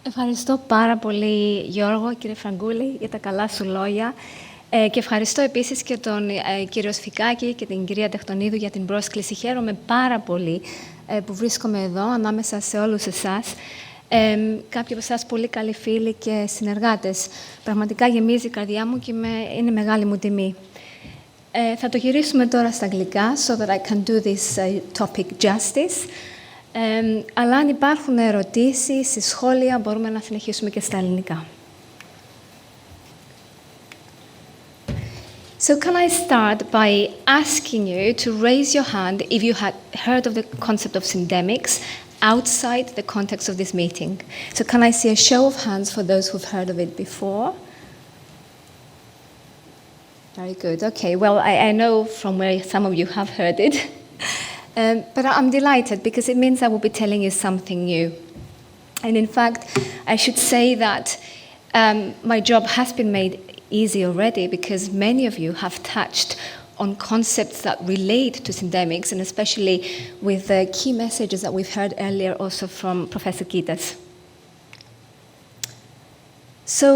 Ευχαριστώ πάρα πολύ, Γιώργο, κύριε Φραγκούλη, για τα καλά σου λόγια. Και ευχαριστώ επίσης και τον κύριο Σφικάκη και την κυρία Τεχτονίδου για την πρόσκληση. Χαίρομαι πάρα πολύ που βρίσκομαι εδώ, ανάμεσα σε όλους εσάς. Κάποιοι από εσάς πολύ καλοί φίλοι και συνεργάτες. Πραγματικά γεμίζει η καρδιά μου και είναι μεγάλη μου τιμή. Θα το γυρίσουμε τώρα στα αγγλικά, so that I can do this topic justice. Αλλά αν υπάρχουν ερωτήσεις ή σχόλια, μπορούμε να συνεχίσουμε και στα ελληνικά. So can I start by asking you to raise your hand if you had heard of the concept of syndemics outside the context of this meeting? So can I see a show of hands for those who've heard of it before? Very good. Okay, well, I know from where some of you have heard it. But I'm delighted because it means I will be telling you something new. And in fact, I should say that my job has been made easy already because many of you have touched on concepts that relate to syndemics, and especially with the key messages that we've heard earlier also from Professor Gitas. So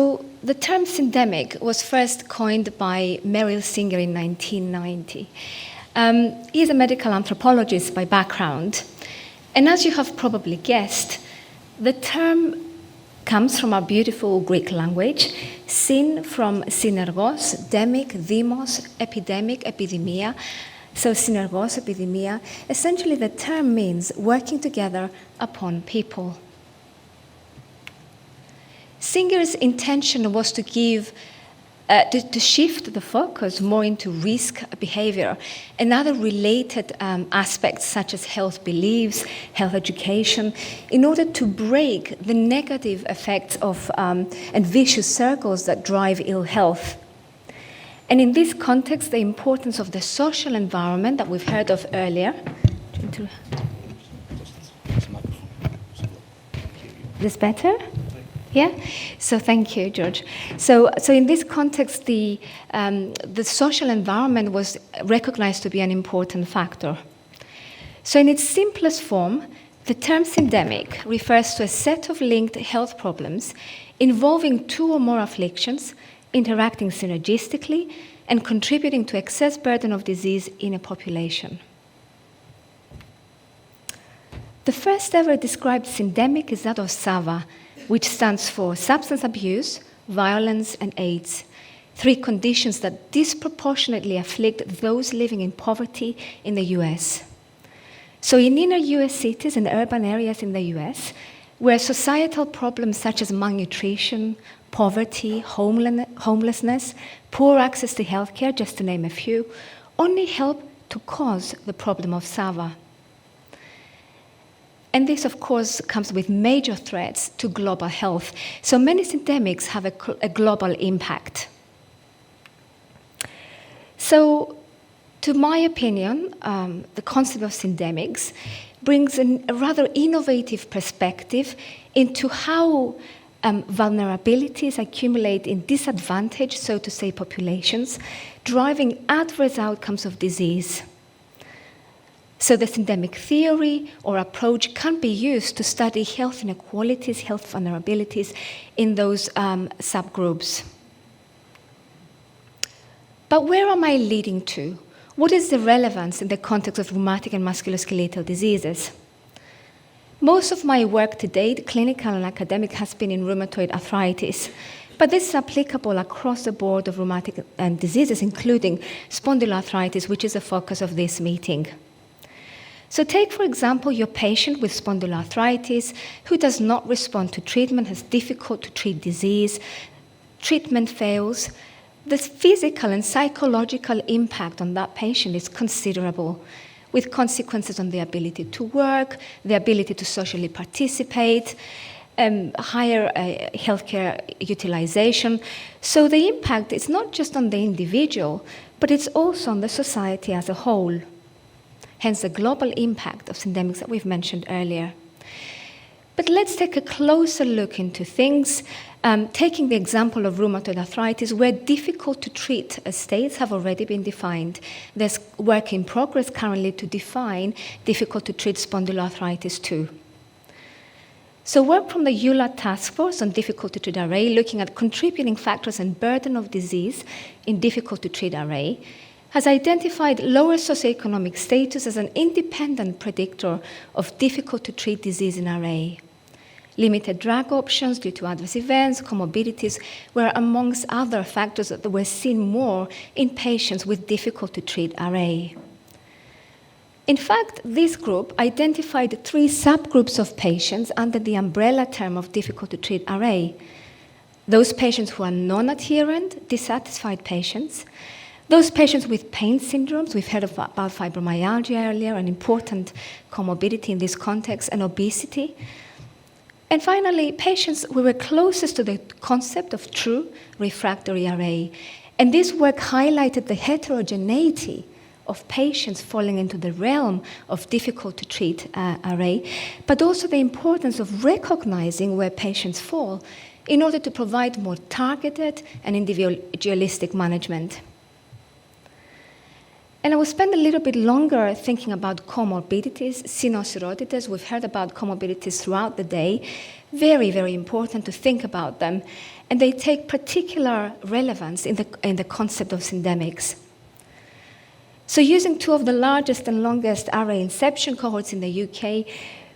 the term syndemic was first coined by Merrill Singer in 1990. He is a medical anthropologist by background, and as you have probably guessed, the term comes from our beautiful Greek language, syn from synergos, demic, demos, epidemic, epidemia, so synergos, epidemia. Essentially, the term means working together upon people. Singer's intention was to shift the focus more into risk behavior and other related aspects such as health beliefs, health education, in order to break the negative effects of and vicious circles that drive ill health. And in this context, the importance of the social environment that we've heard of earlier. This better? Yeah? So thank you, George. So in this context, the social environment was recognized to be an important factor. So in its simplest form, the term syndemic refers to a set of linked health problems involving two or more afflictions, interacting synergistically and contributing to excess burden of disease in a population. The first ever described syndemic is that of SAVA, which stands for substance abuse, violence, and AIDS, three conditions that disproportionately afflict those living in poverty in the US. So in inner US cities and urban areas in the US, where societal problems such as malnutrition, poverty, homelessness, poor access to healthcare, just to name a few, only help to cause the problem of SAVA. And this, of course, comes with major threats to global health. So many syndemics have a global impact. So, to my opinion, the concept of syndemics brings a rather innovative perspective into how vulnerabilities accumulate in disadvantaged, so to say, populations, driving adverse outcomes of disease. So the syndemic theory or approach can be used to study health inequalities, health vulnerabilities in those subgroups. But where am I leading to? What is the relevance in the context of rheumatic and musculoskeletal diseases? Most of my work to date, clinical and academic, has been in rheumatoid arthritis. But this is applicable across the board of rheumatic diseases, including spondyloarthritis, which is the focus of this meeting. So take, for example, your patient with spondyloarthritis who does not respond to treatment, has difficult to treat disease, treatment fails. The physical and psychological impact on that patient is considerable, with consequences on the ability to work, the ability to socially participate, higher healthcare utilization. So the impact is not just on the individual, but it's also on the society as a whole. Hence the global impact of syndemics that we've mentioned earlier. But let's take a closer look into things, taking the example of rheumatoid arthritis, where difficult to treat states have already been defined. There's work in progress currently to define difficult to treat spondyloarthritis too. So work from the EULAR Task Force on difficult-to-treat RA, looking at contributing factors and burden of disease in difficult-to-treat RA, has identified lower socioeconomic status as an independent predictor of difficult-to-treat disease in RA. Limited drug options due to adverse events, comorbidities, were amongst other factors that were seen more in patients with difficult-to-treat RA. In fact, this group identified 3 subgroups of patients under the umbrella term of difficult-to-treat RA. Those patients who are non-adherent, dissatisfied patients, those patients with pain syndromes, we've heard about fibromyalgia earlier, an important comorbidity in this context, and obesity. And finally, patients who were closest to the concept of true refractory RA. And this work highlighted the heterogeneity of patients falling into the realm of difficult-to-treat RA, but also the importance of recognizing where patients fall in order to provide more targeted and individualistic management. And I will spend a little bit longer thinking about comorbidities, sinusitis. We've heard about comorbidities throughout the day. Very, very important to think about them. And they take particular relevance in the concept of syndemics. So using 2 of the largest and longest RA inception cohorts in the UK,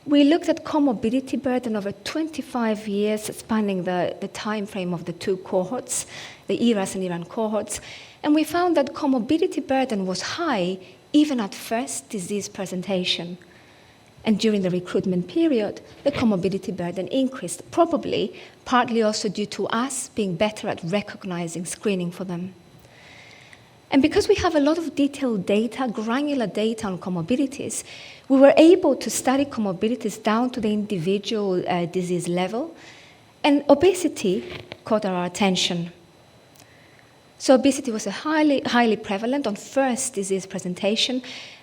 we looked at comorbidity burden over 25 years, spanning the time frame of the 2 cohorts, the ERAS and ERAN cohorts. And we found that comorbidity burden was high even at first disease presentation. And during the recruitment period, the comorbidity burden increased, probably partly also due to us being better at recognizing screening for them. And because we have a lot of detailed data, granular data on comorbidities, we were able to study comorbidities down to the individual disease level, and obesity caught our attention. So obesity was highly prevalent on first disease presentation.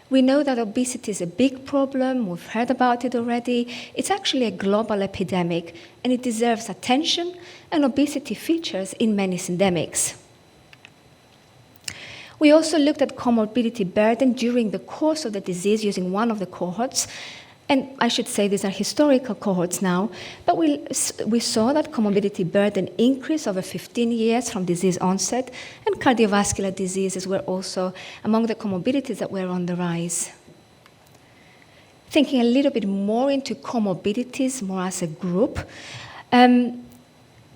We know that obesity is a big problem. We've heard about it already. It's actually a global epidemic, and it deserves attention, and obesity features in many syndemics. We also looked at comorbidity burden during the course of the disease using one of the cohorts. And I should say these are historical cohorts now, but we saw that comorbidity burden increased over 15 years from disease onset, and cardiovascular diseases were also among the comorbidities that were on the rise. Thinking a little bit more into comorbidities, more as a group,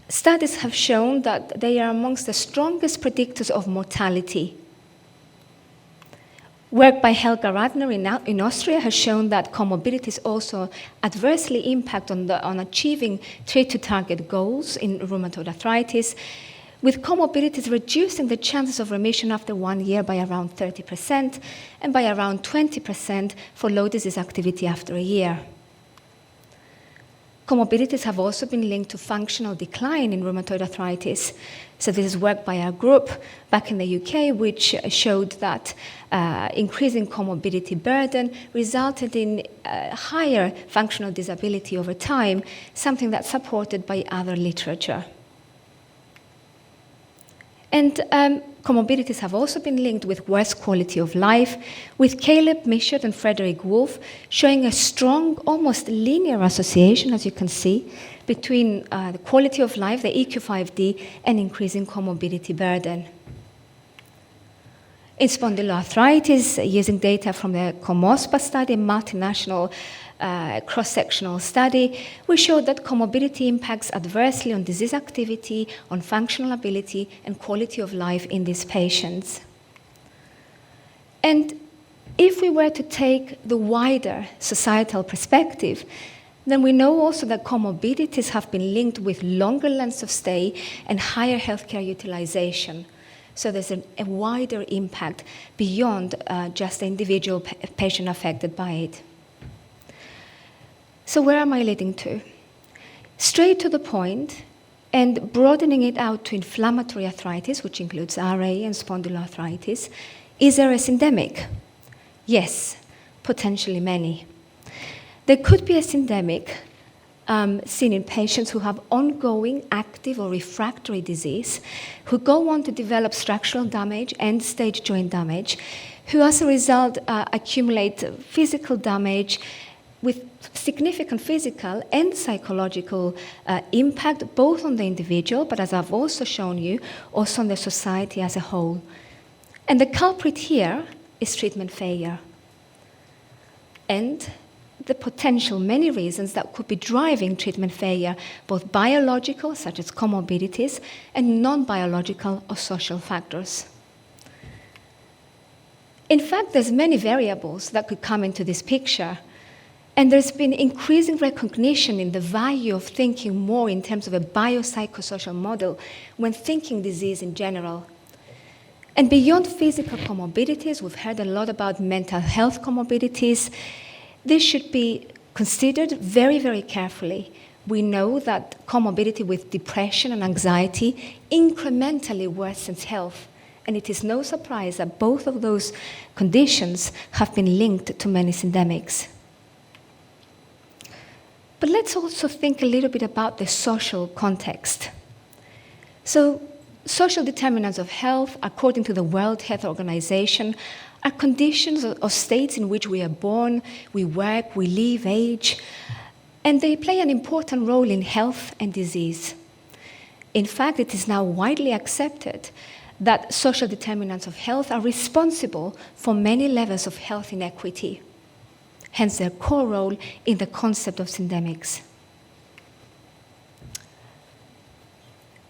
studies have shown that they are amongst the strongest predictors of mortality. Work by Helga Radner in Austria has shown that comorbidities also adversely impact on achieving treat-to-target goals in rheumatoid arthritis, with comorbidities reducing the chances of remission after 1 year by around 30% and by around 20% for low disease activity after a year. Comorbidities have also been linked to functional decline in rheumatoid arthritis. So this is work by our group back in the UK, which showed that increasing comorbidity burden resulted in higher functional disability over time, something that's supported by other literature. And comorbidities have also been linked with worse quality of life, with Caleb Michaud and Frederick Wolf showing a strong, almost linear association, as you can see, between the quality of life, the EQ5D, and increasing comorbidity burden. In spondyloarthritis, using data from the COMOSPA study, a multinational cross-sectional study, we showed that comorbidity impacts adversely on disease activity, on functional ability, and quality of life in these patients. And if we were to take the wider societal perspective, then we know also that comorbidities have been linked with longer lengths of stay and higher healthcare utilization. So there's a wider impact beyond just the individual patient affected by it. So where am I leading to? Straight to the point, and broadening it out to inflammatory arthritis, which includes RA and spondyloarthritis. Is there a syndemic? Yes, potentially many. There could be a syndemic seen in patients who have ongoing active or refractory disease, who go on to develop structural damage, end-stage joint damage, who as a result accumulate physical damage, with significant physical and psychological impact, both on the individual, but as I've also shown you, also on the society as a whole. And the culprit here is treatment failure. And the potential many reasons that could be driving treatment failure, both biological, such as comorbidities, and non-biological or social factors. In fact, there's many variables that could come into this picture, and there's been increasing recognition in the value of thinking more in terms of a biopsychosocial model when thinking disease in general. And beyond physical comorbidities, we've heard a lot about mental health comorbidities. This should be considered very, very carefully. We know that comorbidity with depression and anxiety incrementally worsens health, and it is no surprise that both of those conditions have been linked to many syndemics. But let's also think a little bit about the social context. So, social determinants of health, according to the World Health Organization, are conditions or states in which we are born, we work, we live, age, and they play an important role in health and disease. In fact, it is now widely accepted that social determinants of health are responsible for many levels of health inequity, hence their core role in the concept of syndemics.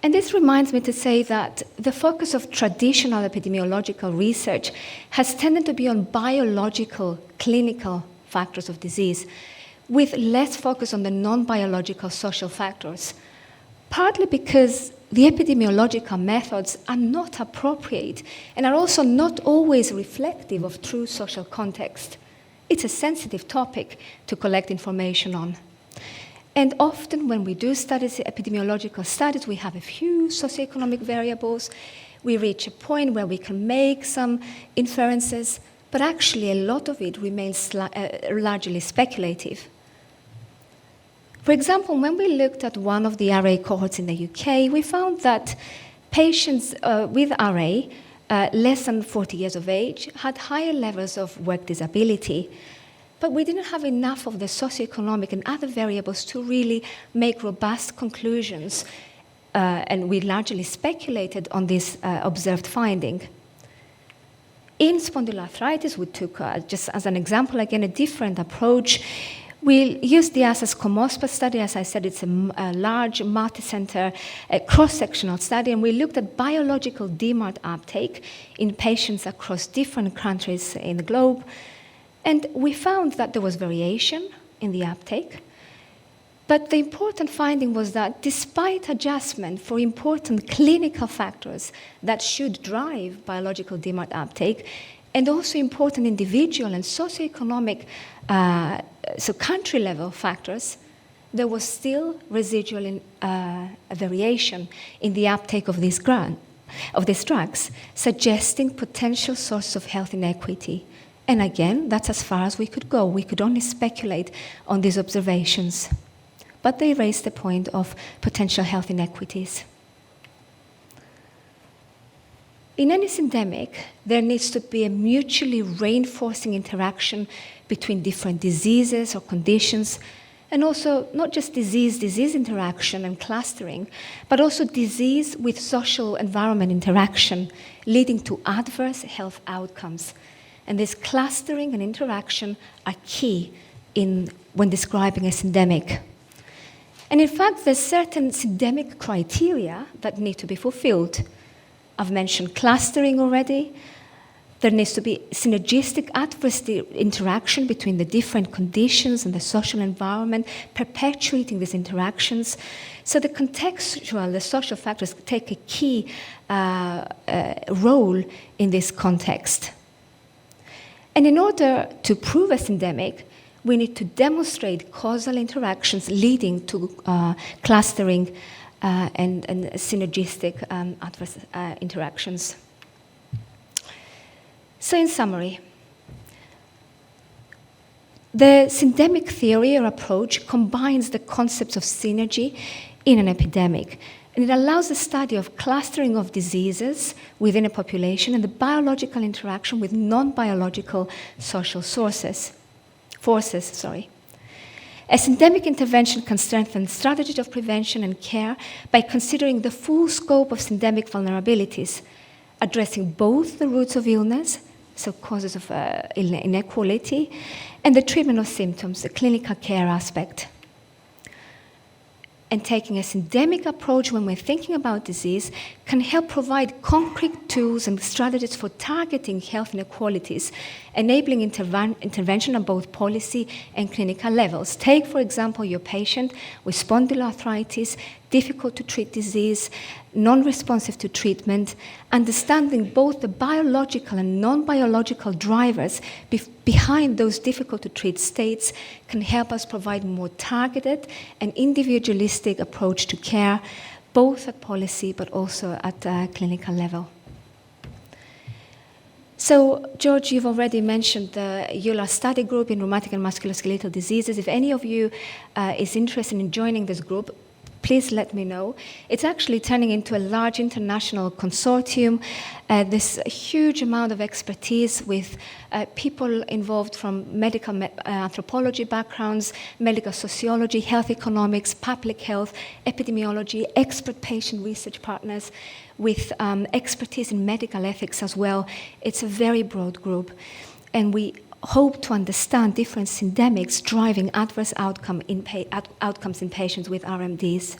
And this reminds me to say that the focus of traditional epidemiological research has tended to be on biological, clinical factors of disease, with less focus on the non-biological social factors, partly because the epidemiological methods are not appropriate and are also not always reflective of true social context. It's a sensitive topic to collect information on. And often when we do studies, epidemiological studies, we have a few socioeconomic variables. We reach a point where we can make some inferences, but actually a lot of it remains largely speculative. For example, when we looked at one of the RA cohorts in the UK, we found that patients with RA, less than 40 years of age, had higher levels of work disability. But we didn't have enough of the socioeconomic and other variables to really make robust conclusions, and we largely speculated on this observed finding. In spondyloarthritis, we took, just as an example, again, a different approach. We used the ASAS-COMOSPA study. As I said, it's a large, multi-center, cross-sectional study, and we looked at biological DMARD uptake in patients across different countries in the globe. And we found that there was variation in the uptake. But the important finding was that despite adjustment for important clinical factors that should drive biological DMARD uptake, and also important individual and socioeconomic, so country-level factors, there was still residual variation in the uptake of these drugs, suggesting potential source of health inequity. And again, that's as far as we could go. We could only speculate on these observations. But they raised the point of potential health inequities. In any syndemic, there needs to be a mutually reinforcing interaction between different diseases or conditions, and also not just disease-disease interaction and clustering, but also disease with social environment interaction, leading to adverse health outcomes. And this clustering and interaction are key when describing a syndemic. And in fact, there's certain syndemic criteria that need to be fulfilled. I've mentioned clustering already. There needs to be synergistic adverse interaction between the different conditions and the social environment, perpetuating these interactions. So the contextual, the social factors take a key role in this context. And in order to prove a syndemic, we need to demonstrate causal interactions leading to clustering and synergistic adverse interactions. So in summary, the syndemic theory or approach combines the concepts of synergy in an epidemic, and it allows the study of clustering of diseases within a population and the biological interaction with non-biological social forces. A syndemic intervention can strengthen strategies of prevention and care by considering the full scope of syndemic vulnerabilities, addressing both the roots of illness, so causes of inequality, and the treatment of symptoms, the clinical care aspect. And taking a syndemic approach when we're thinking about disease can help provide concrete tools and strategies for targeting health inequalities, enabling intervention on both policy and clinical levels. Take, for example, your patient with spondyloarthritis, difficult to treat disease, non-responsive to treatment. Understanding both the biological and non-biological drivers behind those difficult to treat states can help us provide more targeted and individualistic approach to care, both at policy but also at clinical level. So, George, you've already mentioned the EULAR study group in rheumatic and musculoskeletal diseases. If any of you is interested in joining this group, please let me know. It's actually turning into a large international consortium. There's a huge amount of expertise with people involved from medical anthropology backgrounds, medical sociology, health economics, public health, epidemiology, expert patient research partners with expertise in medical ethics as well. It's a very broad group. And we hope to understand different syndemics driving adverse outcomes in patients with RMDs.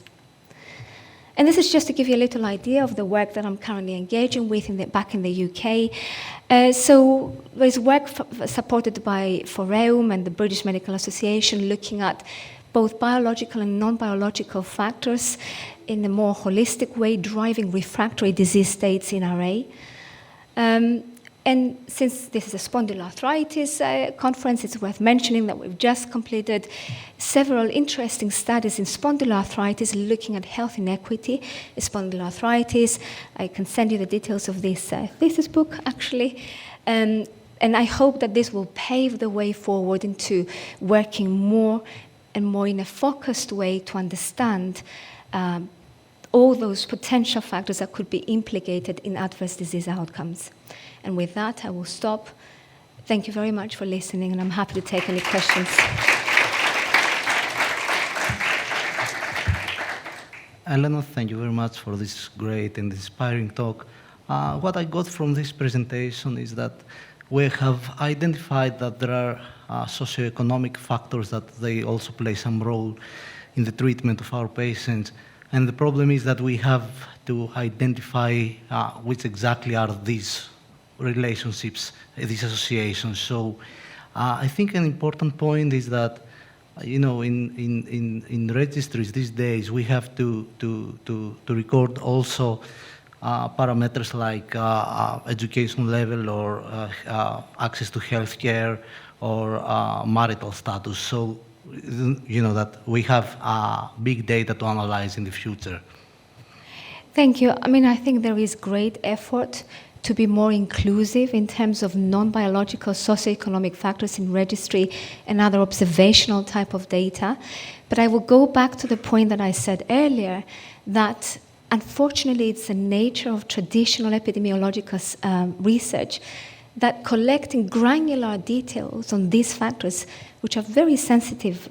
And this is just to give you a little idea of the work that I'm currently engaging with back in the UK. So there's work supported by Foreum and the British Medical Association looking at both biological and non-biological factors in a more holistic way driving refractory disease states in RA. And since this is a spondyloarthritis conference, it's worth mentioning that we've just completed several interesting studies in spondyloarthritis looking at health inequity in spondyloarthritis. I can send you the details of this thesis book, actually. And I hope that this will pave the way forward into working more and more in a focused way to understand all those potential factors that could be implicated in adverse disease outcomes. And with that, I will stop. Thank you very much for listening, and I'm happy to take any questions. Elena, thank you very much for this great and inspiring talk. What I got from this presentation is that we have identified that there are socioeconomic factors that they also play some role in the treatment of our patients. And the problem is that we have to identify which exactly are these relationships, these associations. So I think an important point is that, you know, in registries these days, we have to record also parameters like education level or access to healthcare or marital status. So, you know, that we have big data to analyze in the future. Thank you. I mean, I think there is great effort to be more inclusive in terms of non-biological socioeconomic factors in registry and other observational type of data. But I will go back to the point that I said earlier, that unfortunately it's the nature of traditional epidemiological research that collecting granular details on these factors, which are very sensitive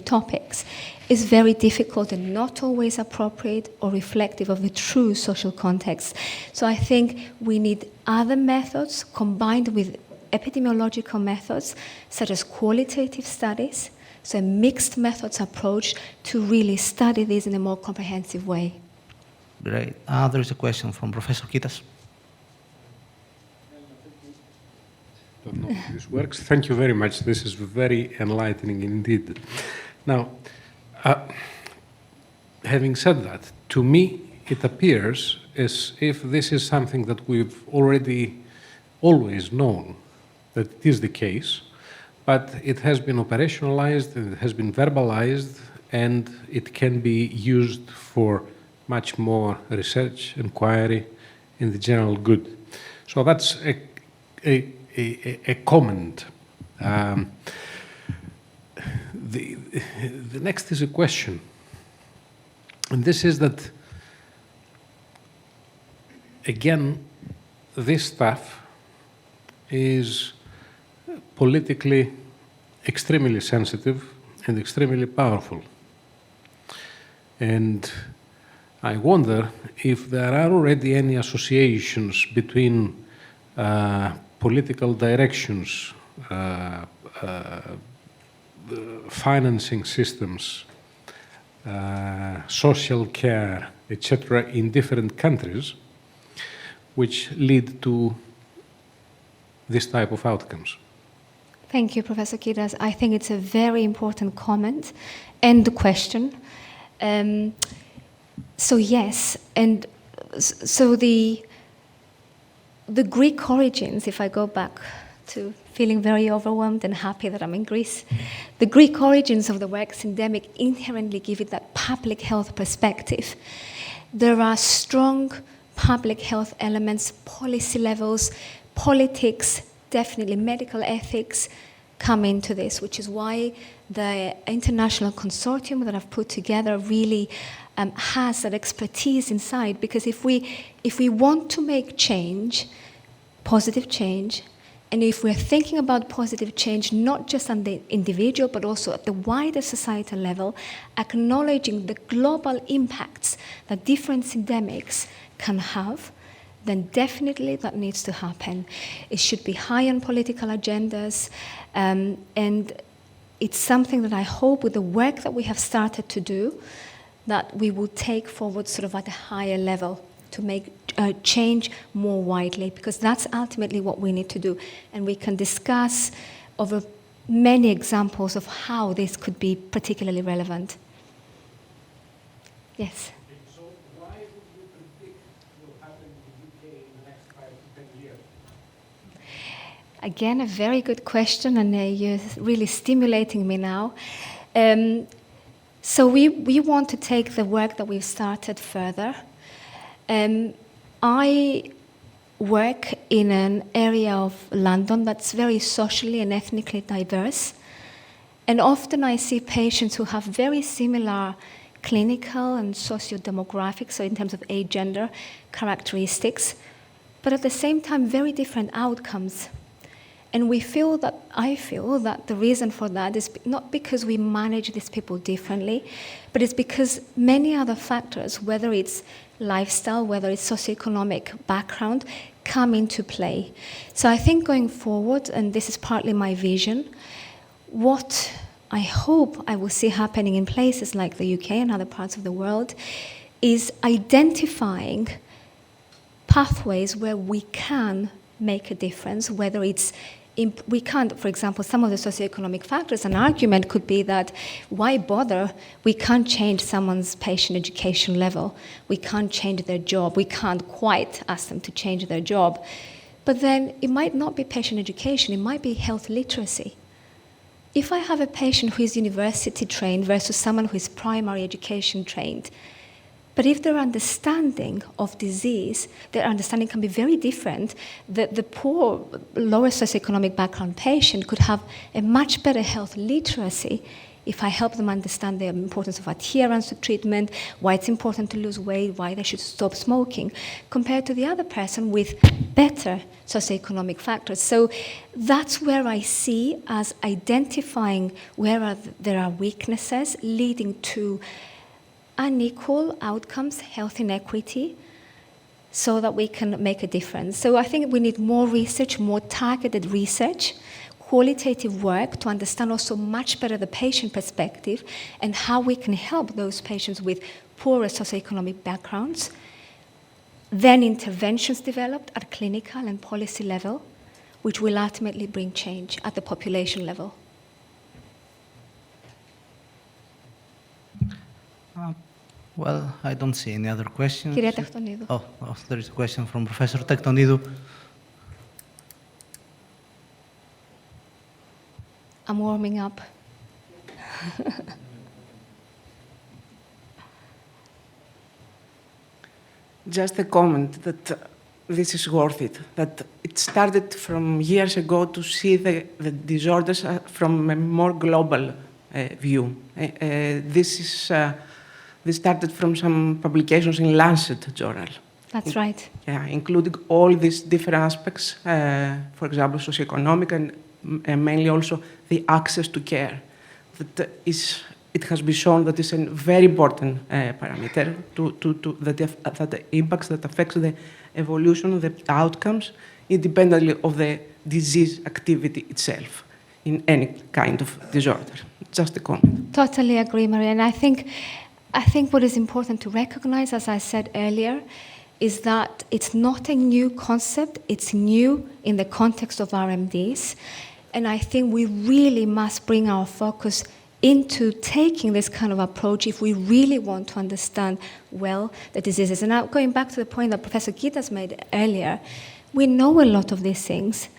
topics, is very difficult and not always appropriate or reflective of the true social context. So I think we need other methods combined with epidemiological methods, such as qualitative studies, so a mixed methods approach to really study this in a more comprehensive way. Great. There is a question from Professor Kitas. I don't know if this works. Thank you very much. This is very enlightening indeed. Now, having said that, to me, it appears as if this is something that we've already always known that it is the case, but it has been operationalized, it has been verbalized, and it can be used for much more research, inquiry in the general good. So that's a comment. The next is a question, and this is that, again, this stuff is politically extremely sensitive. and extremely powerful. And I wonder if there are already any associations between political directions, financing systems, social care, etc., in different countries, which lead to this type of outcomes. Thank you, Professor Kiras. I think it's a very important comment and question. So yes, and so the Greek origins, if I go back to feeling very overwhelmed and happy that I'm in Greece, the Greek origins of the word syndemic inherently give it that public health perspective. There are strong public health elements, policy levels, politics, definitely medical ethics come into this, which is why the international consortium that I've put together really has that expertise inside. Because if we want to make change, positive change, and if we're thinking about positive change not just on the individual but also at the wider societal level, acknowledging the global impacts that different syndemics can have, then definitely that needs to happen. It should be high on political agendas, and it's something that I hope with the work that we have started to do, that we will take forward sort of at a higher level to make change more widely, because that's ultimately what we need to do. And we can discuss over many examples of how this could be particularly relevant. Yes? So why would you predict will happen in the UK in the next 5 to 10 years? Again, a very good question, and you're really stimulating me now. So we want to take the work that we've started further. I work in an area of London that's very socially and ethnically diverse, and often I see patients who have very similar clinical and socio-demographic, so in terms of age, gender characteristics, but at the same time very different outcomes. And I feel that the reason for that is not because we manage these people differently, but it's because many other factors, whether it's lifestyle, whether it's socioeconomic background, come into play. So I think going forward, and this is partly my vision, what I hope I will see happening in places like the UK and other parts of the world is identifying pathways where we can make a difference, whether it's we can't, for example, some of the socioeconomic factors, an argument could be that why bother? We can't change someone's patient education level. We can't change their job. We can't quite ask them to change their job. But then it might not be patient education. It might be health literacy. If I have a patient who is university trained versus someone who is primary education trained, but if their understanding of disease, their understanding can be very different, the poor, lower socioeconomic background patient could have a much better health literacy if I help them understand the importance of adherence to treatment, why it's important to lose weight, why they should stop smoking, compared to the other person with better socioeconomic factors. So that's where I see as identifying where there are weaknesses leading to unequal outcomes, health inequity, so that we can make a difference. So I think we need more research, more targeted research, qualitative work to understand also much better the patient perspective and how we can help those patients with poorer socioeconomic backgrounds. Then interventions developed at clinical and policy level, which will ultimately bring change at the population level. Well, I don't see any other questions. Κυρία Τεκτονίδου. Oh, there is a question from Professor Tektonidou. I'm warming up. Just a comment that this is worth it, that it started from years ago to see the disorders from a more global view. This started from some publications in Lancet journal. That's right. Yeah, including all these different aspects, for example, socioeconomic and mainly also the access to care. that it has been shown that is a very important parameter that impacts, that affects the evolution, the outcomes, independently of the disease activity itself in any kind of disorder. Just a comment. Totally agree, Maria. And I think what is important to recognize, as I said earlier, is that it's not a new concept. It's new in the context of RMDs. And I think we really must bring our focus into taking this kind of approach if we really want to understand well the diseases. And now going back to the point that Professor Gitas made earlier, we know a lot of these things,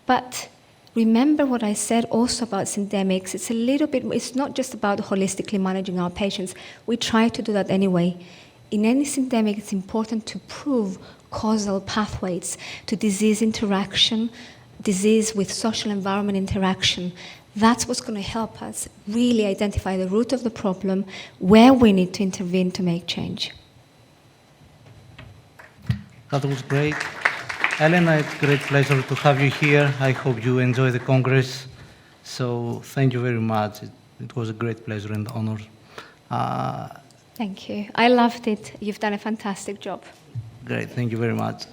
but remember what I said also about syndemics. It's not just about holistically managing our patients. We try to do that anyway. In any syndemic, it's important to prove causal pathways to disease interaction, disease with social environment interaction. That's what's going to help us really identify the root of the problem, where we need to intervene to make change. That was great. Elena, it's a great pleasure to have you here. I hope you enjoy the Congress. So thank you very much. It was a great pleasure and honor. Thank you. I loved it. You've done a fantastic job. Great. Thank you very much.